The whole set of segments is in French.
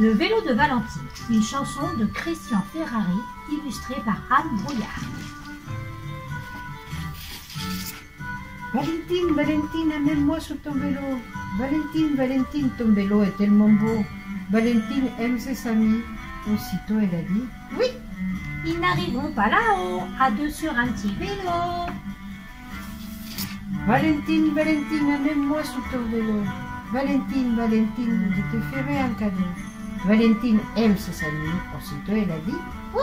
Le vélo de Valentine, une chanson de Christian Ferrari, illustrée par Anne Brouillard. Valentine, Valentine, amène-moi sur ton vélo. Valentine, Valentine, ton vélo est tellement beau. Valentine aime ses amis. Aussitôt elle a dit oui. Ils n'arriveront pas là-haut, à deux sur un petit vélo. Valentine, Valentine, amène-moi sur ton vélo. Valentine, Valentine, je te ferai un cadeau. Valentine aime ses amis. Aussitôt elle a dit oui.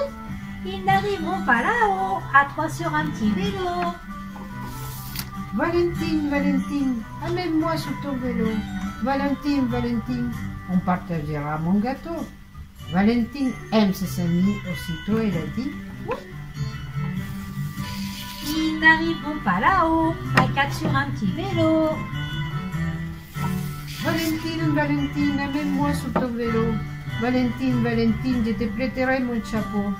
Ils n'arriveront pas là-haut, à trois sur un petit vélo. Valentine, Valentine, amène-moi sur ton vélo. Valentine, Valentine, on partagera mon gâteau. Valentine aime ses amis. Aussitôt elle a dit oui. Ils n'arriveront pas là-haut, à quatre sur un petit vélo. Valentine, Valentine, amène-moi sur ton vélo. Valentine, Valentine, je te prêterai mon chapeau.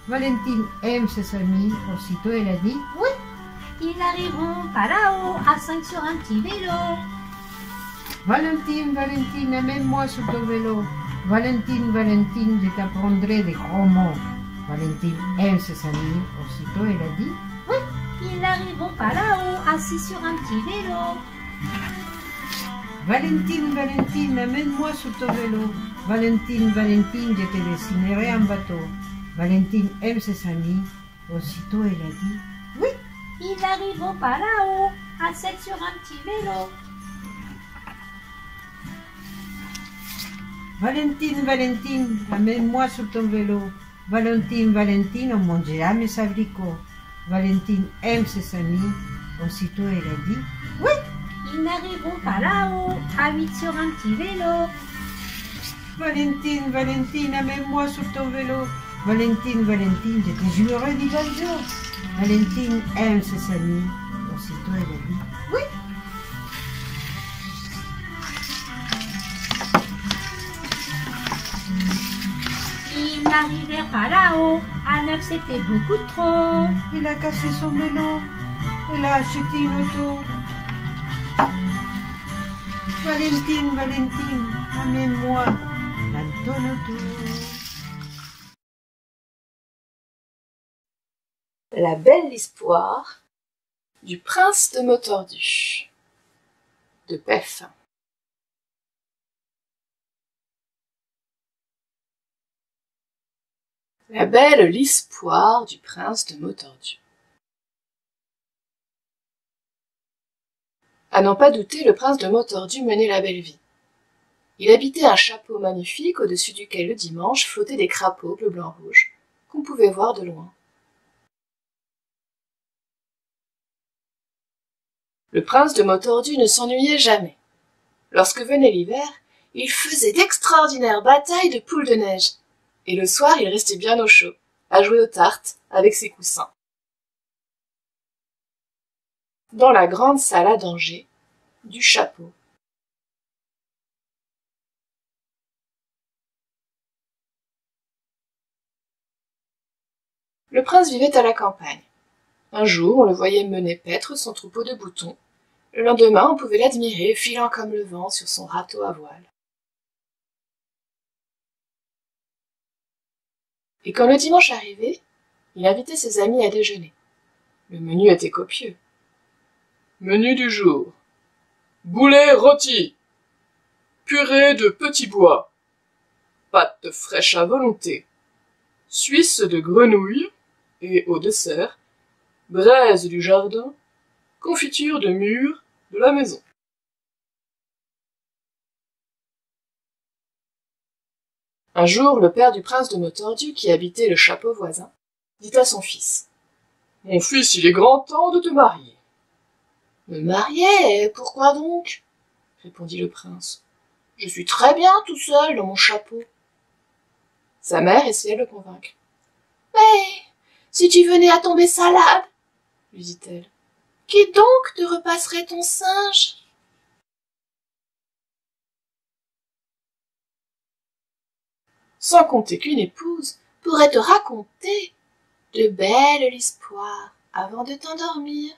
Valentine aime ses amis. Aussitôt elle a dit oui. Ils n'arriveront pas là-haut, à 5 sur un petit vélo. Valentine, Valentine, amène-moi sur ton vélo. Valentine, Valentine, je t'apprendrai des gros mots. Valentine aime ses amis. Aussitôt elle a dit oui. Ils n'arriveront pas là-haut, assis sur un petit vélo. Valentine, Valentine, amène-moi sur ton vélo. Valentine, Valentine, je te dessinerai un bateau. Valentine aime ses amis. Aussitôt elle a dit oui. Ils n'arriveront pas là-haut, à 7 sur un petit vélo. Valentine, Valentine, amène-moi sur ton vélo. Valentine, Valentine, on mangera mes abricots. Valentine aime ses amis. Aussitôt elle a dit oui. Ils n'arriveront pas là-haut, à 8 sur un petit vélo. Valentine, Valentine, amène-moi sur ton vélo. Valentine, Valentine, je te jurerai du bonjour. Valentine aime ses amis. Aussitôt elle a dit oui. Ils n'arrivèrent pas là-haut, à 9 c'était beaucoup trop. Il a cassé son vélo. Elle a acheté une auto. Valentine, Valentine, amène-moi dans ton auto. La belle histoire du prince de Motordu de Pef. La belle histoire du prince de Motordu. À n'en pas douter, le prince de Motordu menait la belle vie. Il habitait un chapeau magnifique au-dessus duquel le dimanche flottaient des crapauds bleu blanc rouge qu'on pouvait voir de loin. Le prince de Motordu ne s'ennuyait jamais. Lorsque venait l'hiver, il faisait d'extraordinaires batailles de poules de neige, et le soir il restait bien au chaud, à jouer aux tartes avec ses coussins. Dans la grande salle à danger du chapeau. Le prince vivait à la campagne. Un jour, on le voyait mener paître son troupeau de boutons. Le lendemain, on pouvait l'admirer filant comme le vent sur son râteau à voile. Et quand le dimanche arrivait, il invitait ses amis à déjeuner. Le menu était copieux. Menu du jour. Boulet rôti. Purée de petits bois. Pâtes fraîches à volonté. Suisse de grenouille. Et au dessert, braise du jardin, confiture de mûres de la maison. Un jour, le père du prince de Motordu, qui habitait le chapeau voisin, dit à son fils : « Mon fils, il est grand temps de te marier. »« Me marier? Pourquoi donc ?» répondit le prince. « Je suis très bien tout seul dans mon chapeau. » Sa mère essayait de le convaincre. « Mais si tu venais à tomber salade, lui dit-elle, qui donc te repasserait ton singe ? Sans compter qu'une épouse pourrait te raconter de belles histoires avant de t'endormir.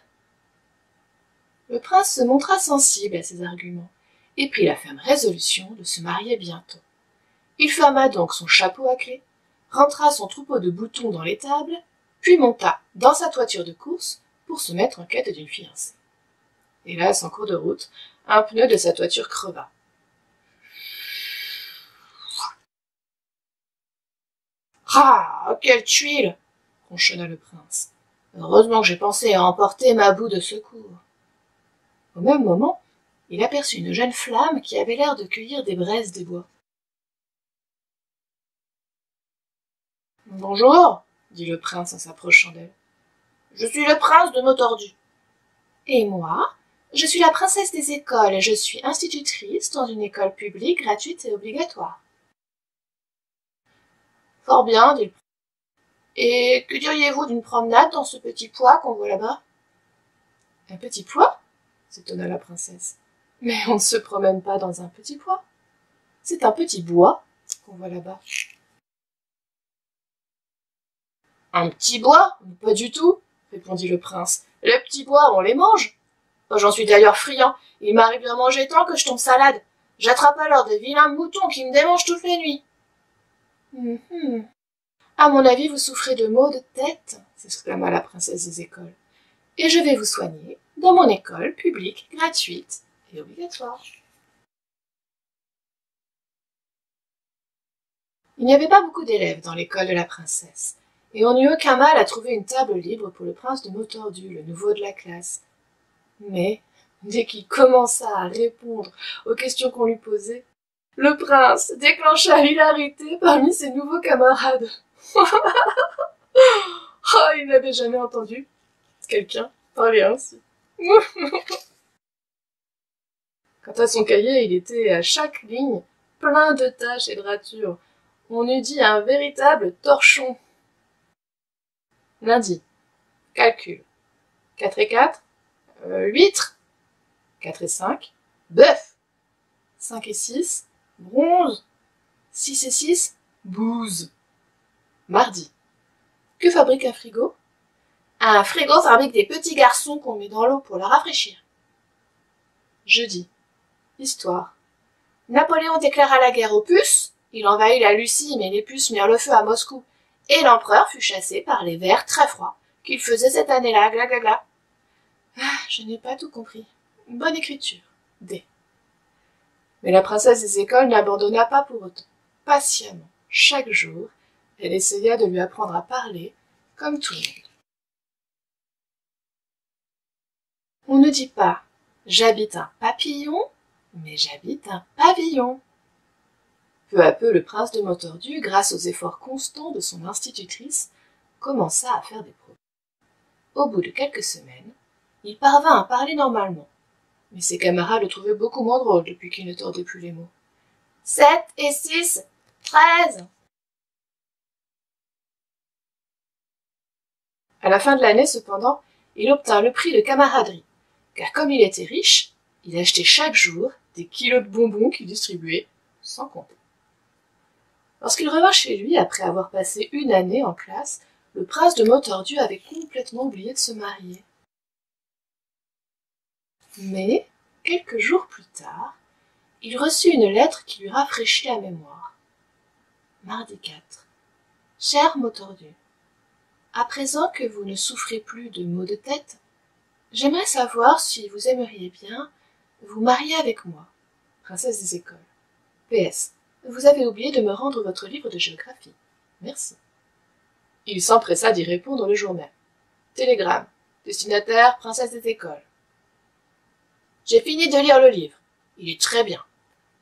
Le prince se montra sensible à ces arguments et prit la ferme résolution de se marier bientôt. Il ferma donc son chapeau à clé, rentra son troupeau de boutons dans l'étable, puis monta dans sa toiture de course pour se mettre en quête d'une fiancée. Hélas, en cours de route, un pneu de sa toiture creva. « Ah, quelle tuile !» ronchonna le prince. « Heureusement que j'ai pensé à emporter ma boue de secours. » Au même moment, il aperçut une jeune flamme qui avait l'air de cueillir des braises des bois. « Bonjour, dit le prince en s'approchant d'elle. « Je suis le prince de Motordu. »« Et moi, je suis la princesse des écoles et je suis institutrice dans une école publique gratuite et obligatoire. »« Fort bien, dit le prince. Et que diriez-vous d'une promenade dans ce petit pois qu'on voit là-bas ?»« Un petit pois ?» s'étonna la princesse. « Mais on ne se promène pas dans un petit pois. C'est un petit bois qu'on voit là-bas. »« Un petit bois? Pas du tout, répondit le prince. Les petits bois, on les mange. J'en suis d'ailleurs friand. Il m'arrive de manger tant que je tombe salade. J'attrape alors de vilains moutons qui me démangent toutes les nuits. À mon avis, vous souffrez de maux de tête, s'exclama la princesse des écoles. Et je vais vous soigner dans mon école publique, gratuite et obligatoire. Il n'y avait pas beaucoup d'élèves dans l'école de la princesse, et on n'eut aucun mal à trouver une table libre pour le prince de Motordu, le nouveau de la classe. Mais, dès qu'il commença à répondre aux questions qu'on lui posait, le prince déclencha l'hilarité parmi ses nouveaux camarades. Oh, il n'avait jamais entendu quelqu'un parler ainsi. Quant à son cahier, il était à chaque ligne plein de taches et de ratures. On eût dit un véritable torchon. Lundi, calcul. 4 et 4, huîtres. 4 et 5, bœuf. 5 et 6, bronze. 6 et 6, bouse. Mardi, que fabrique un frigo? Un frigo fabrique des petits garçons qu'on met dans l'eau pour la rafraîchir. Jeudi, histoire. Napoléon déclara la guerre aux puces, il envahit la Lucie mais les puces mirent le feu à Moscou, et l'empereur fut chassé par les vers très froids qu'il faisait cette année-là, gla gla gla. Ah, je n'ai pas tout compris. Bonne écriture, D. Mais la princesse des écoles n'abandonna pas pour autant. Patiemment, chaque jour, elle essaya de lui apprendre à parler comme tout le monde. On ne dit pas « j'habite un papillon », mais « j'habite un pavillon ». Peu à peu, le prince de Motordu, grâce aux efforts constants de son institutrice, commença à faire des progrès. Au bout de quelques semaines, il parvint à parler normalement, mais ses camarades le trouvaient beaucoup moins drôle depuis qu'il ne tordait plus les mots. 7 et 6, 13. À la fin de l'année, cependant, il obtint le prix de camaraderie, car comme il était riche, il achetait chaque jour des kilos de bonbons qu'il distribuait sans compter. Lorsqu'il revint chez lui, après avoir passé une année en classe, le prince de Motordu avait complètement oublié de se marier. Mais, quelques jours plus tard, il reçut une lettre qui lui rafraîchit la mémoire. Mardi 4. Cher Motordu, à présent que vous ne souffrez plus de maux de tête, j'aimerais savoir si vous aimeriez bien vous marier avec moi, princesse des écoles. PS. Vous avez oublié de me rendre votre livre de géographie. Merci. Il s'empressa d'y répondre le jour même. Télégramme. Destinataire, princesse des écoles. J'ai fini de lire le livre. Il est très bien.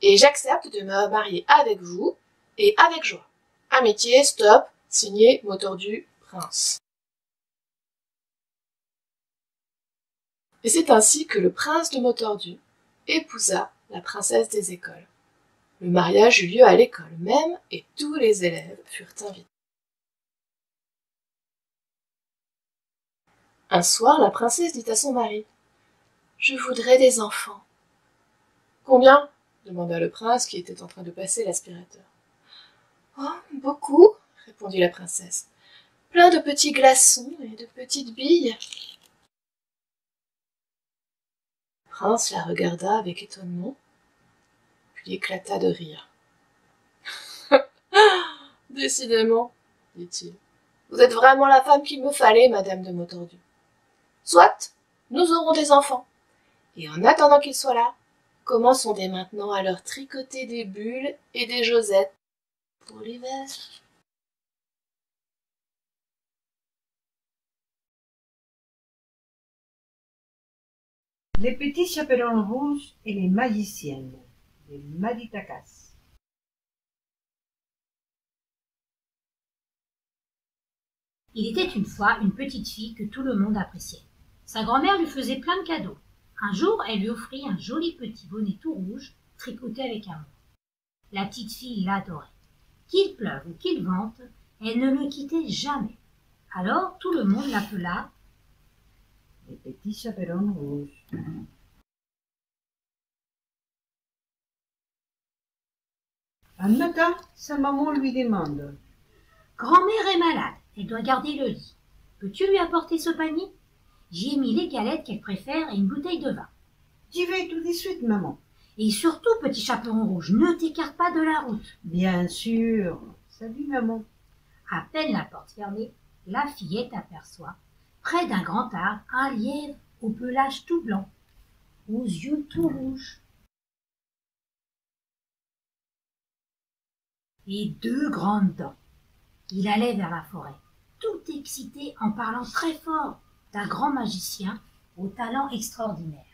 Et j'accepte de me marier avec vous et avec joie. Amitié, stop, signé Motordu, prince. Et c'est ainsi que le prince de Motordu épousa la princesse des écoles. Le mariage eut lieu à l'école même et tous les élèves furent invités. Un soir, la princesse dit à son mari « Je voudrais des enfants. »« Combien ?» demanda le prince qui était en train de passer l'aspirateur. « Oh, beaucoup, » répondit la princesse. « Plein de petits glaçons et de petites billes. » Le prince la regarda avec étonnement, puis éclata de rire. « Décidément, dit-il, vous êtes vraiment la femme qu'il me fallait, madame de Motordu. Soit, nous aurons des enfants. Et en attendant qu'ils soient là, commençons dès maintenant à leur tricoter des bulles et des josettes pour l'hiver. Les petits chaperons rouges et les magiciennes de Maditakas. Il était une fois une petite fille que tout le monde appréciait. Sa grand-mère lui faisait plein de cadeaux. Un jour, elle lui offrit un joli petit bonnet tout rouge, tricoté avec amour. La petite fille l'adorait. Qu'il pleuve ou qu'il vente, elle ne le quittait jamais. Alors tout le monde l'appela Les petits chaperons rouges. Un matin, sa maman lui demande « Grand-mère est malade, elle doit garder le lit. Peux-tu lui apporter ce panier ? J'y ai mis les galettes qu'elle préfère et une bouteille de vin. » « J'y vais tout de suite, maman. »« Et surtout, petit chaperon rouge, ne t'écarte pas de la route. » »« Bien sûr. Salut, maman. » À peine la porte fermée, la fillette aperçoit, près d'un grand arbre, un lièvre au pelage tout blanc, aux yeux tout rouges, et 2 grandes dents. Il allait vers la forêt, tout excité en parlant très fort d'un grand magicien au talent extraordinaire.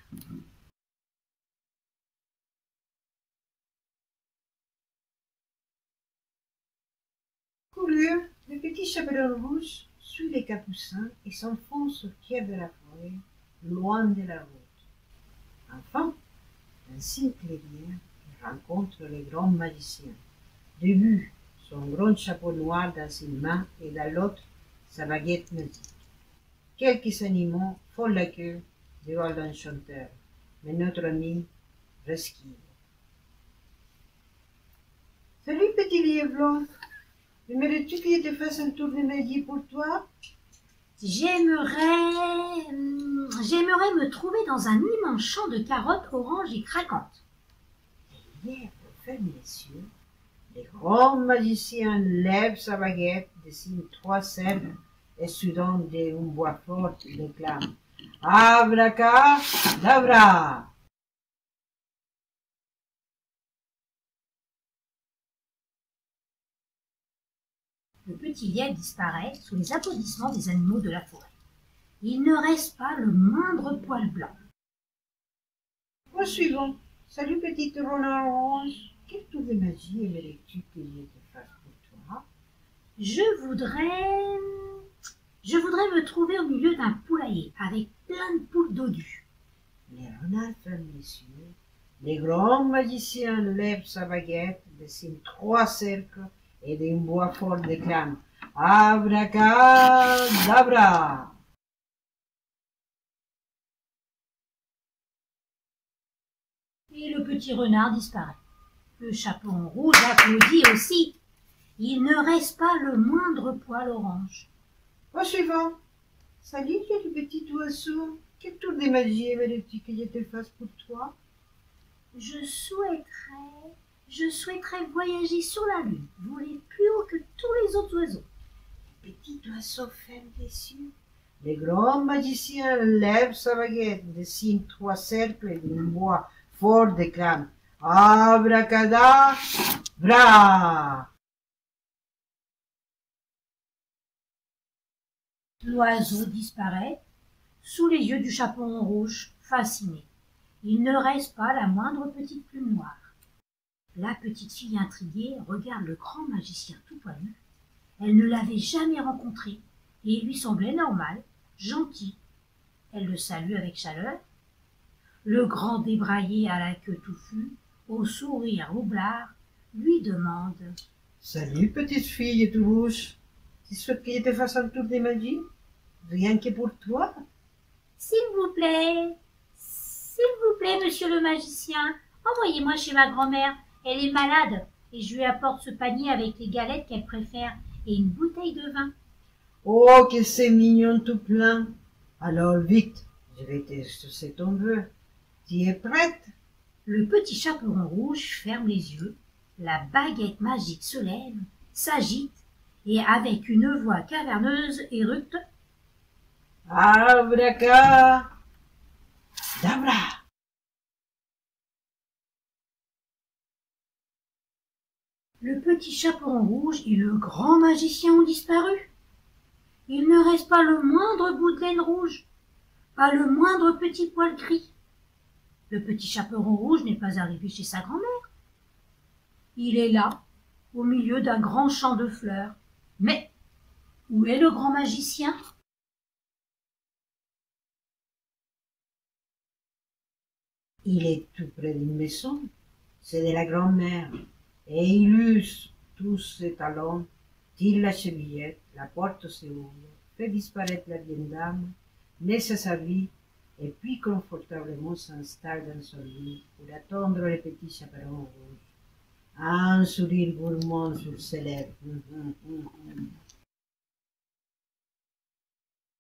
Curieux, le petit chaperon rouge suit les capucins et s'enfonce au pied de la forêt, loin de la route. Enfin, un signe clairière, il rencontre le grand magicien. De vue, son grand chapeau noir dans une main et dans l'autre, sa baguette magique. Quelques animaux font la queue devant l'enchanteur, mais notre ami resquive. « Salut, petit lièvre blanc. Aimerais-tu que je te fasse un tour de magie pour toi ? » J'aimerais me trouver dans un immense champ de carottes oranges et craquantes. Le lièvre ferme les yeux. Le grand magicien lève sa baguette, dessine 3 cercles et soudain d'une voix forte déclame « Abracadabra !» Le petit lièvre disparaît sous les applaudissements des animaux de la forêt. Il ne reste pas le moindre poil blanc. Au suivant. Salut, petite renard orange. Quel tour de magie aimerais-tu que je te fasse pour toi ? Je voudrais me trouver au milieu d'un poulailler avec plein de poules dodues. Les renards ferment les yeux. Le grand magicien lève sa baguette, dessine 3 cercles et d'une voix forte déclame « Abracadabra !» Et le petit renard disparaît. Le chaperon rouge applaudit aussi. Il ne reste pas le moindre poil orange. Au suivant. Salut, le petit oiseau. Quel tour de magie aimerais-tu que je te fasse pour toi ? Je souhaiterais voyager sur la lune, voler plus haut que tous les autres oiseaux. Le petit oiseau ferme les yeux. Le grand magicien lève sa baguette, dessine 3 cercles et d'une voix forte déclame « Abracadabra !» L'oiseau disparaît sous les yeux du chaperon rouge, fasciné. Il ne reste pas la moindre petite plume noire. La petite fille intriguée regarde le grand magicien tout poilu. Elle ne l'avait jamais rencontré et il lui semblait normal, gentil. Elle le salue avec chaleur. Le grand débraillé à la queue touffue, au sourire roublard, lui demande « Salut, petite fille tout rouge. Tu souhaites que je te fasse un tour de magie ? Rien que pour toi ? » « S'il vous plaît, monsieur le magicien, envoyez-moi chez ma grand-mère. Elle est malade et je lui apporte ce panier avec les galettes qu'elle préfère et une bouteille de vin. » « Oh, que c'est mignon tout plein. Alors vite, je vais t'exaucer ton vœu. Tu es prête ? » Le petit chaperon rouge ferme les yeux, la baguette magique se lève s'agite et avec une voix caverneuse éructe « Abracadabra !» Le petit chaperon rouge et le grand magicien ont disparu. Il ne reste pas le moindre bout de laine rouge, pas le moindre petit poil gris. Le petit chaperon rouge n'est pas arrivé chez sa grand-mère. Il est là, au milieu d'un grand champ de fleurs. Mais où est le grand magicien? Il est tout près d'une maison, c'est de la grand-mère, et il use tous ses talons, tire la chevillette, la porte se ouvre, fait disparaître la vieille dame, met sa sabie, et puis confortablement s'installe dans son lit pour attendre le petit chaperon rouge. Un sourire gourmand sur ses lèvres.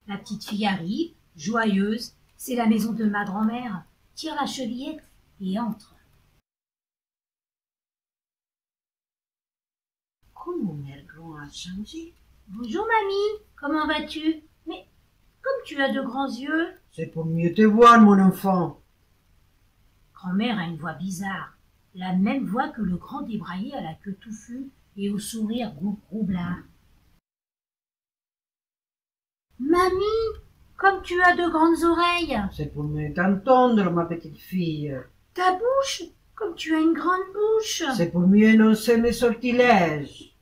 La petite fille arrive, joyeuse, c'est la maison de ma grand-mère, tire la chevillette et entre. Comment Mère Grand a changé? Bonjour mamie, comment vas-tu? Mais comme tu as de grands yeux. C'est pour mieux te voir, mon enfant. Grand-mère a une voix bizarre, la même voix que le grand débraillé à la queue touffue et au sourire roublard. Mamie, comme tu as de grandes oreilles. C'est pour mieux t'entendre, ma petite fille. Ta bouche, comme tu as une grande bouche. C'est pour mieux énoncer mes sortilèges.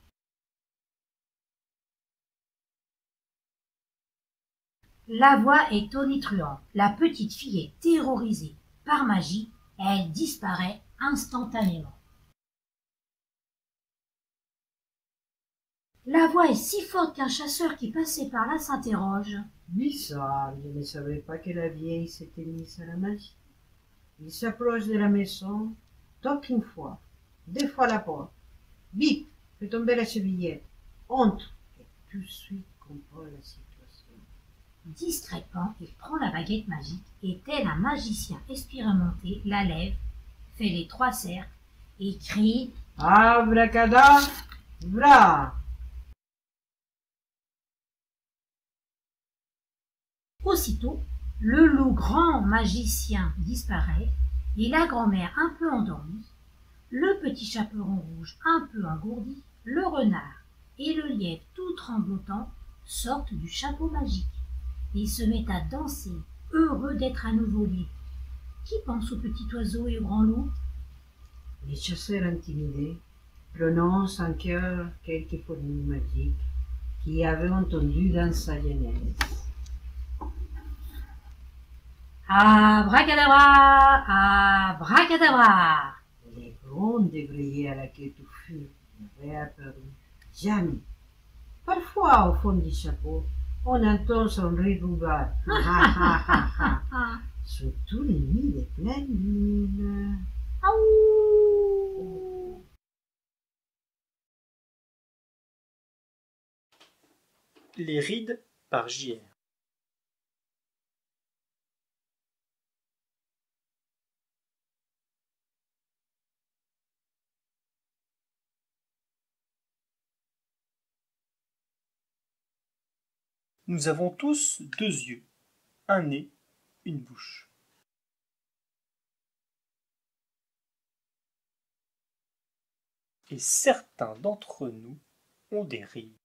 La voix est tonitruante. La petite fille est terrorisée. Par magie, elle disparaît instantanément. La voix est si forte qu'un chasseur qui passait par là s'interroge. Bizarre, je ne savais pas que la vieille s'était mise à la magie. Il s'approche de la maison, toque une fois, deux fois la porte. Vite, fais tomber la chevillette, entre, et tout de suite comprend la situation. Discrètement, il prend la baguette magique et, tel un magicien expérimenté, la lève, fait les 3 cercles et crie « Abracadabra !» Aussitôt, le loup grand magicien disparaît et la grand-mère un peu endormie, le petit chaperon rouge un peu engourdi, le renard et le lièvre tout tremblotant sortent du chapeau magique et se mettent à danser, heureux d'être à nouveau libres. Qui pense au petit oiseau et au grand loup? Les chasseurs intimidés prononcent en chœur quelques formules magiques qu'ils avaient entendues dans sa jeunesse. Abracadabra, abracadabra. Les grands débrayés à la queue touffue n'avaient apparu jamais. Parfois, au fond du chapeau, on entend son rire roublard. Surtout les nuits de pleine lune. Les rides par J.R. Nous avons tous 2 yeux, un nez, une bouche. Et certains d'entre nous ont des rides.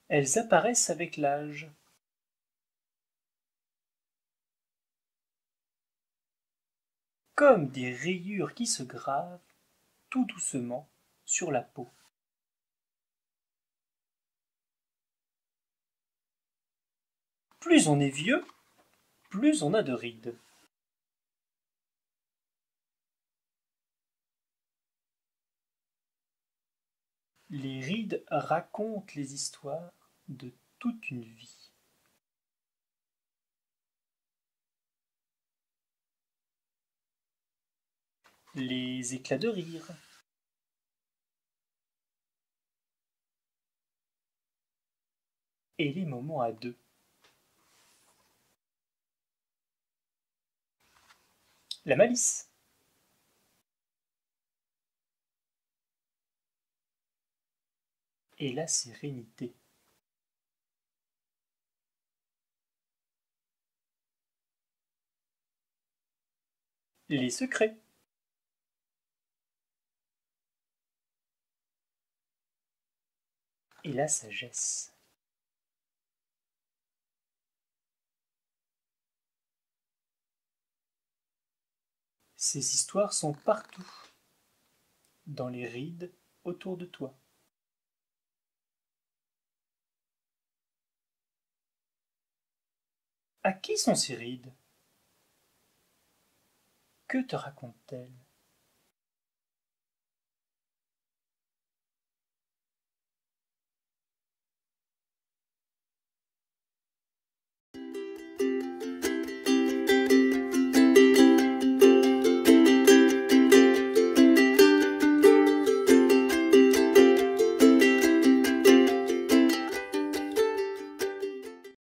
Elles apparaissent avec l'âge. Comme des rayures qui se gravent tout doucement sur la peau. Plus on est vieux, plus on a de rides. Les rides racontent les histoires de toute une vie. Les éclats de rire. Et les moments à deux. La malice. Et la sérénité. Les secrets. Et la sagesse. Ces histoires sont partout, dans les rides autour de toi. À qui sont ces rides? Que te racontent-elles?